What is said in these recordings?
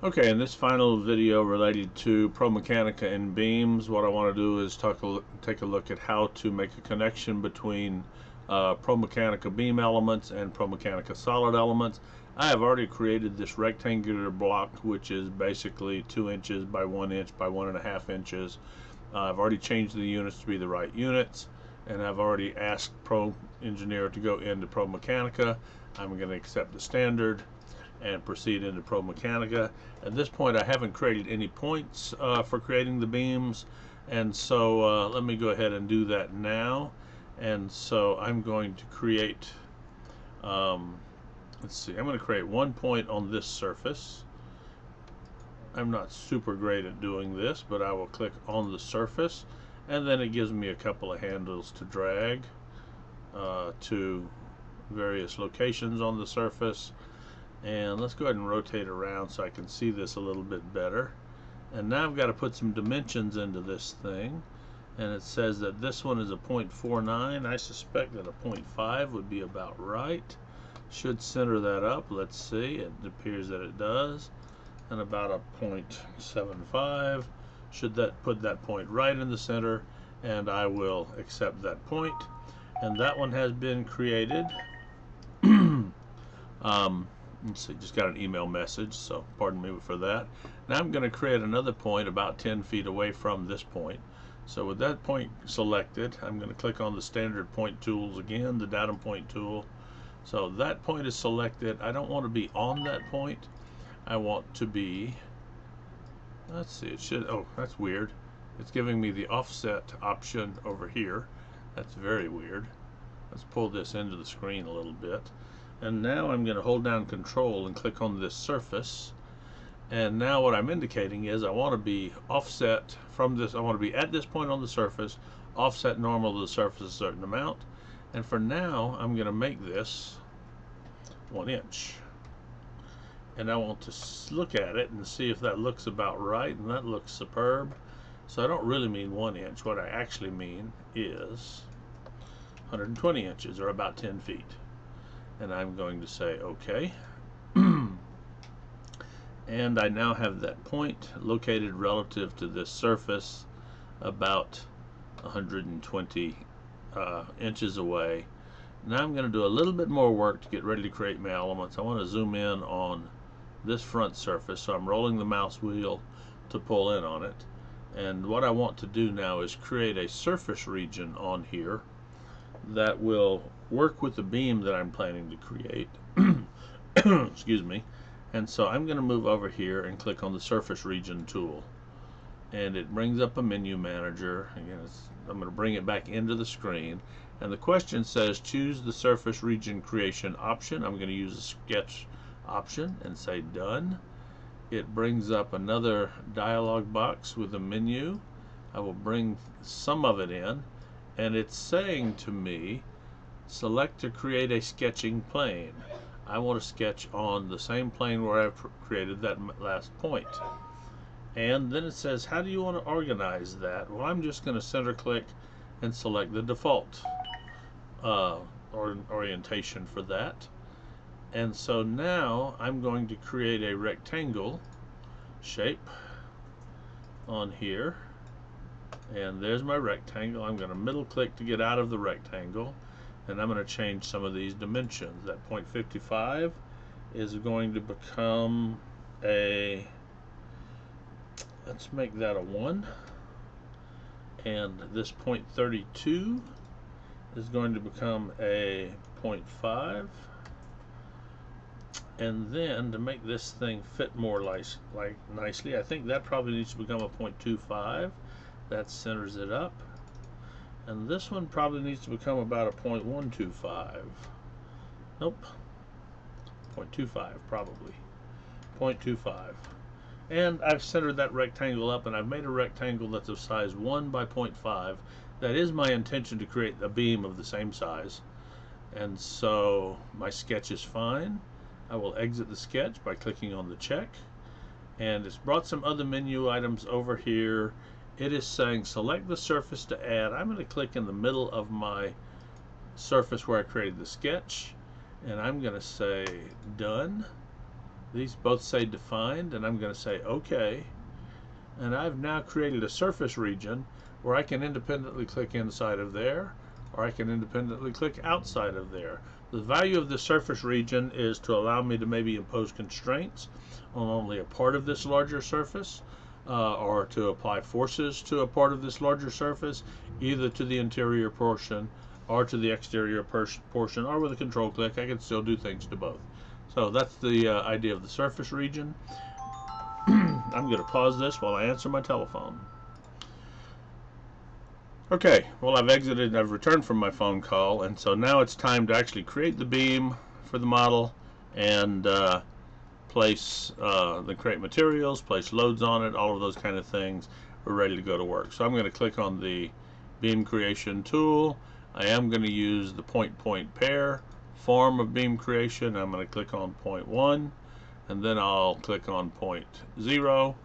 Okay, in this final video related to ProMechanica and beams, what I want to do is take a look at how to make a connection between ProMechanica beam elements and ProMechanica solid elements. I have already created this rectangular block, which is basically 2 inches by 1 inch by 1.5 inches. I've already changed the units to be the right units, and I've already asked Pro Engineer to go into ProMechanica. I'm going to accept the standard and proceed into ProMechanica. At this point, I haven't created any points for creating the beams, and so let me go ahead and do that now. And so I'm going to create, let's see, I'm going to create 1 point on this surface. I'm not super great at doing this, but I will click on the surface, and then it gives me a couple of handles to drag to various locations on the surface. And let's go ahead and rotate around so I can see this a little bit better. And now I've got to put some dimensions into this thing, and it says that this one is a 0.49. I suspect that a 0.5 would be about right. Should center that up. Let's see, it appears that it does. And about a 0.75. Should that put that point right in the center, and I will accept that point. And that one has been created. Let's see, just got an email message, so pardon me for that. Now I'm going to create another point about 10 feet away from this point. So with that point selected, I'm going to click on the standard point tools again, the datum point tool. So that point is selected. I don't want to be on that point. I want to be, let's see, it should, oh, that's weird. It's giving me the offset option over here. That's very weird. Let's pull this into the screen a little bit. And now I'm going to hold down Control and click on this surface. And now what I'm indicating is I want to be offset from this. I want to be at this point on the surface, offset normal to the surface a certain amount. And for now, I'm going to make this 1 inch. And I want to look at it and see if that looks about right, and that looks superb. So I don't really mean 1 inch. What I actually mean is 120 inches, or about 10 feet. And I'm going to say OK. And I now have that point located relative to this surface about 120 inches away. Now I'm going to do a little bit more work to get ready to create my elements. I want to zoom in on this front surface, so I'm rolling the mouse wheel to pull in on it. And what I want to do now is create a surface region on here that will work with the beam that I'm planning to create. Excuse me. And so I'm going to move over here and click on the surface region tool, and it brings up a menu manager. Again, I'm going to bring it back into the screen, and the question says choose the surface region creation option. I'm going to use the sketch option and say done. It brings up another dialog box with a menu. I will bring some of it in, and it's saying to me select to create a sketching plane. I want to sketch on the same plane where I've created that last point. And then it says, how do you want to organize that? Well, I'm just going to center click and select the default orientation for that. And so now I'm going to create a rectangle shape on here. And there's my rectangle. I'm going to middle click to get out of the rectangle. And I'm going to change some of these dimensions. That 0.55 is going to become a, let's make that a 1. And this 0.32 is going to become a 0.5. And then to make this thing fit more nicely, I think that probably needs to become a 0.25. That centers it up. And this one probably needs to become about a 0.125. Nope. 0.25 probably. 0.25. And I've centered that rectangle up, and I've made a rectangle that's of size 1 by 0.5. That is my intention to create a beam of the same size. And so my sketch is fine. I will exit the sketch by clicking on the check. And it's brought some other menu items over here. It is saying select the surface to add. I'm going to click in the middle of my surface where I created the sketch, and I'm going to say done. These both say defined, and I'm going to say OK. And I've now created a surface region where I can independently click inside of there, or I can independently click outside of there. The value of the surface region is to allow me to maybe impose constraints on only a part of this larger surface, or to apply forces to a part of this larger surface, either to the interior portion or to the exterior portion, or with a control click I can still do things to both. So that's the idea of the surface region. I'm going to pause this while I answer my telephone. Okay, well, I've returned from my phone call, and so now it's time to actually create the beam for the model and create materials, place loads on it, all of those kind of things. We're ready to go to work. So I'm going to click on the beam creation tool. I am going to use the point-point pair form of beam creation. I'm going to click on point 1, and then I'll click on point 0.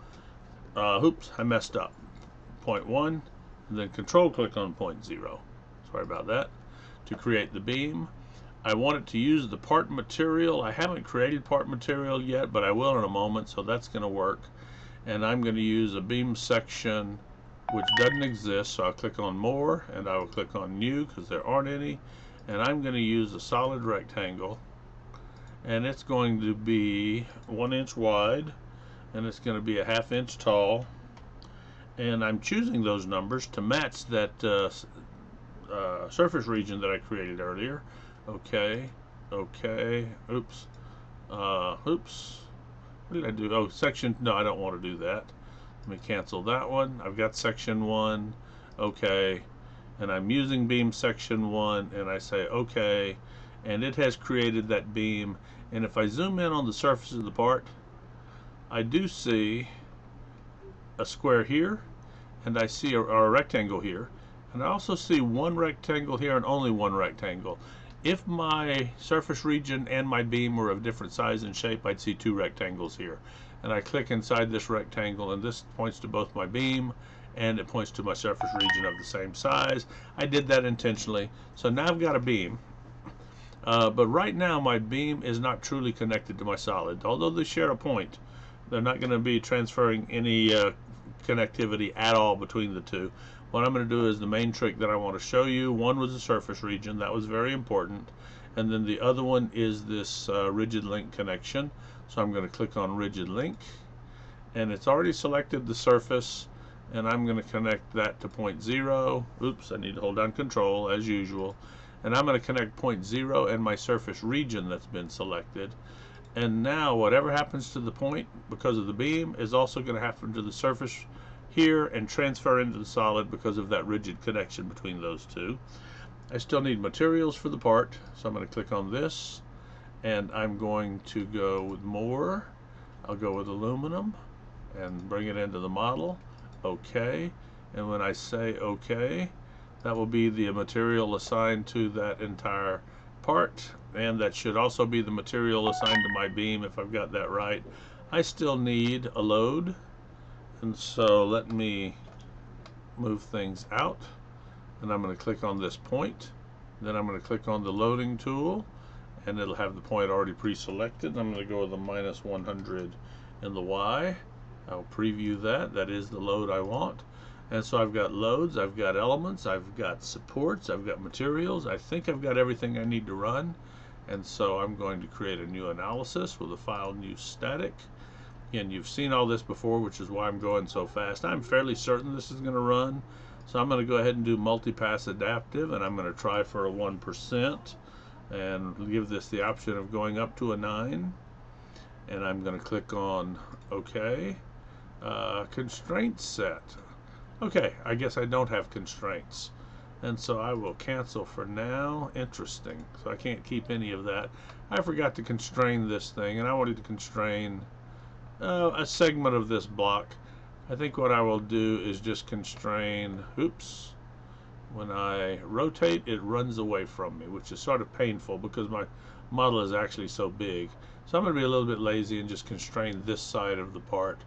Oops, I messed up. Point 1, and then control click on point 0. Sorry about that. To create the beam, I want it to use the part material. I haven't created part material yet, but I will in a moment, so that's going to work. And I'm going to use a beam section which doesn't exist, so I'll click on more, and I will click on new because there aren't any. And I'm going to use a solid rectangle, and it's going to be 1 inch wide, and it's going to be a 1/2 inch tall. And I'm choosing those numbers to match that surface region that I created earlier. Okay, okay, oops, oops, what did I do? Oh, section, no, I don't want to do that. Let me cancel that one. I've got section 1, okay, and I'm using beam section 1, and I say okay, and it has created that beam. And if I zoom in on the surface of the part, I do see a square here, and I see a rectangle here, and I also see one rectangle here and only one rectangle. If my surface region and my beam were of different size and shape, I'd see 2 rectangles here. And I click inside this rectangle, and this points to both my beam and it points to my surface region of the same size. I did that intentionally. So now I've got a beam. But right now my beam is not truly connected to my solid. Although they share a point, they're not going to be transferring any connectivity at all between the two. What I'm going to do is the main trick that I want to show you. One was the surface region, that was very important, and then the other one is this rigid link connection. So I'm going to click on rigid link, and it's already selected the surface, and I'm going to connect that to point 0. Oops, I need to hold down control as usual, and I'm going to connect point 0 and my surface region that's been selected. And now whatever happens to the point because of the beam is also going to happen to the surface here and transfer into the solid because of that rigid connection between those two. I still need materials for the part, so I'm going to click on this, and I'm going to go with more. I'll go with aluminum and bring it into the model. Okay, and when I say okay, that will be the material assigned to that entire part, and that should also be the material assigned to my beam if I've got that right. I still need a load, and so let me move things out, and I'm going to click on this point. Then I'm going to click on the loading tool, and it'll have the point already pre-selected. I'm going to go with a -100 in the Y. I'll preview that. That is the load I want. And so I've got loads, I've got elements, I've got supports, I've got materials. I think I've got everything I need to run. And so I'm going to create a new analysis with a file new static. Again, you've seen all this before, which is why I'm going so fast. I'm fairly certain this is going to run. So I'm going to go ahead and do multipass adaptive, and I'm going to try for a 1% and give this the option of going up to a 9. And I'm going to click on OK. Constraint set. Okay, I guess I don't have constraints, and so I will cancel for now. Interesting. So I can't keep any of that. I forgot to constrain this thing, and I wanted to constrain a segment of this block. I think what I will do is just constrain, oops, when I rotate it runs away from me, which is sort of painful because my model is actually so big. So I'm going to be a little bit lazy and just constrain this side of the part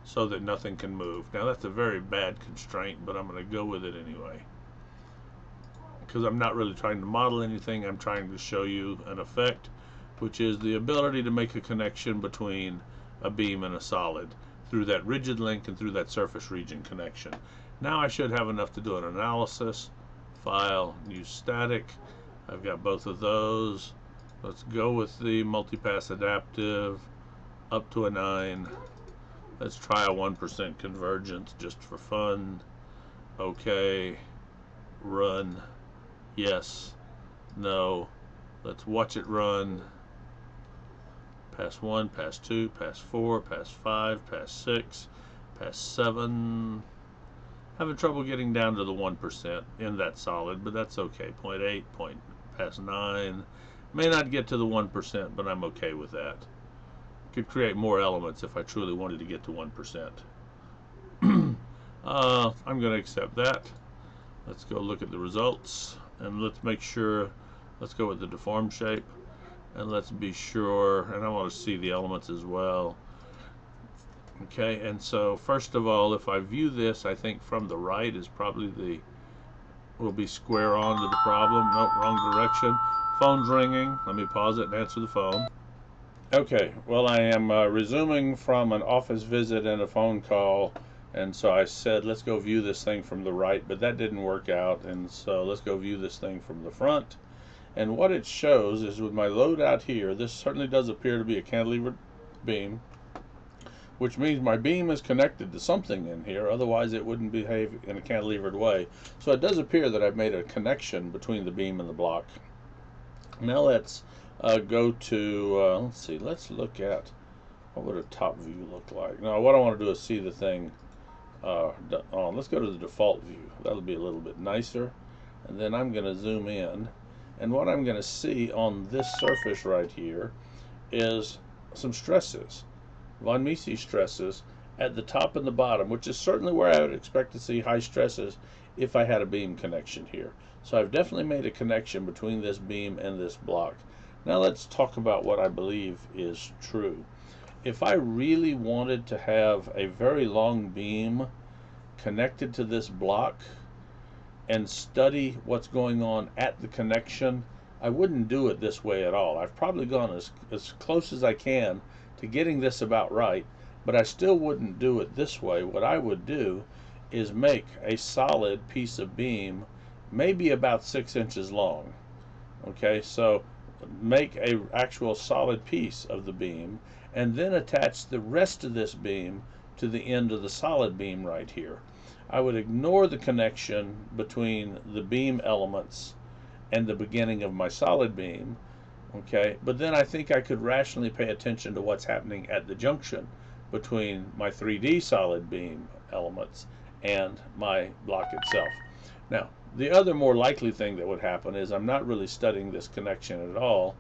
so that nothing can move. Now that's a very bad constraint, but I'm going to go with it anyway, because I'm not really trying to model anything. I'm trying to show you an effect. which is the ability to make a connection between a beam and a solid through that rigid link and through that surface region connection. Now I should have enough to do an analysis. File, use static. I've got both of those. Let's go with the multipass adaptive up to a 9. Let's try a 1% convergence just for fun. Okay. Run. Yes. No. Let's watch it run. Pass 1, pass 2, pass 4, pass 5, pass 6, pass 7. Having trouble getting down to the 1% in that solid, but that's okay. 0.8, pass 9. May not get to the 1%, but I'm okay with that. Could create more elements if I truly wanted to get to 1%. I'm going to accept that. Let's go look at the results, and let's make sure, let's go with the deformed shape, and let's be sure, and I want to see the elements as well. Okay, and so first of all, if I view this, I think from the right is probably will be square on to the problem. Nope, wrong direction. Phone's ringing. Let me pause it and answer the phone. Okay, well, I am resuming from an office visit and a phone call, and so I said let's go view this thing from the right, but that didn't work out, and so let's go view this thing from the front. And what it shows is with my load out here, this certainly does appear to be a cantilevered beam, which means my beam is connected to something in here, otherwise it wouldn't behave in a cantilevered way. So it does appear that I've made a connection between the beam and the block. Now let's go to, let's see, let's look at what would a top view look like. Now what I want to do is see the thing on. Let's go to the default view. That'll be a little bit nicer. And then I'm going to zoom in. And what I'm going to see on this surface right here is some stresses. Von Mises stresses at the top and the bottom, which is certainly where I would expect to see high stresses if I had a beam connection here. So I've definitely made a connection between this beam and this block. Now let's talk about what I believe is true. If I really wanted to have a very long beam connected to this block and study what's going on at the connection, I wouldn't do it this way at all. I've probably gone as close as I can to getting this about right, but I still wouldn't do it this way. What I would do is make a solid piece of beam maybe about 6 inches long. Okay, so make a actual solid piece of the beam and then attach the rest of this beam to the end of the solid beam right here. I would ignore the connection between the beam elements and the beginning of my solid beam. Okay, but then I think I could rationally pay attention to what's happening at the junction between my 3D solid beam elements and my block itself. Now, the other more likely thing that would happen is I'm not really studying this connection at all,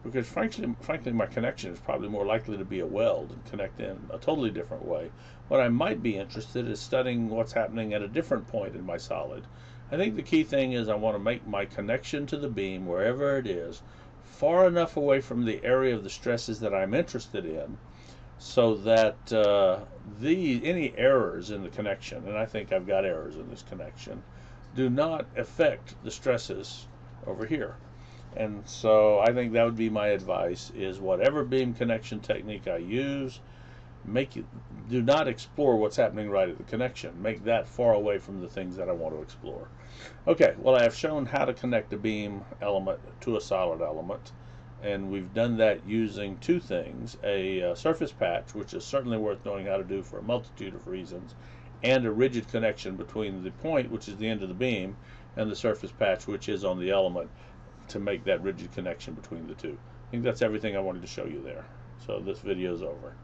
because frankly my connection is probably more likely to be a weld and connect in a totally different way. What I might be interested in is studying what's happening at a different point in my solid. I think the key thing is I want to make my connection to the beam, wherever it is, far enough away from the area of the stresses that I'm interested in, so that any errors in the connection, and I think I've got errors in this connection, do not affect the stresses over here. And so I think that would be my advice, is whatever beam connection technique I use, do not explore what's happening right at the connection. Make that far away from the things that I want to explore. Okay, well, I have shown how to connect a beam element to a solid element, and we've done that using two things: a surface patch, which is certainly worth knowing how to do for a multitude of reasons, and a rigid connection between the point, which is the end of the beam, and the surface patch, which is on the element, to make that rigid connection between the two. I think that's everything I wanted to show you there. So this video is over.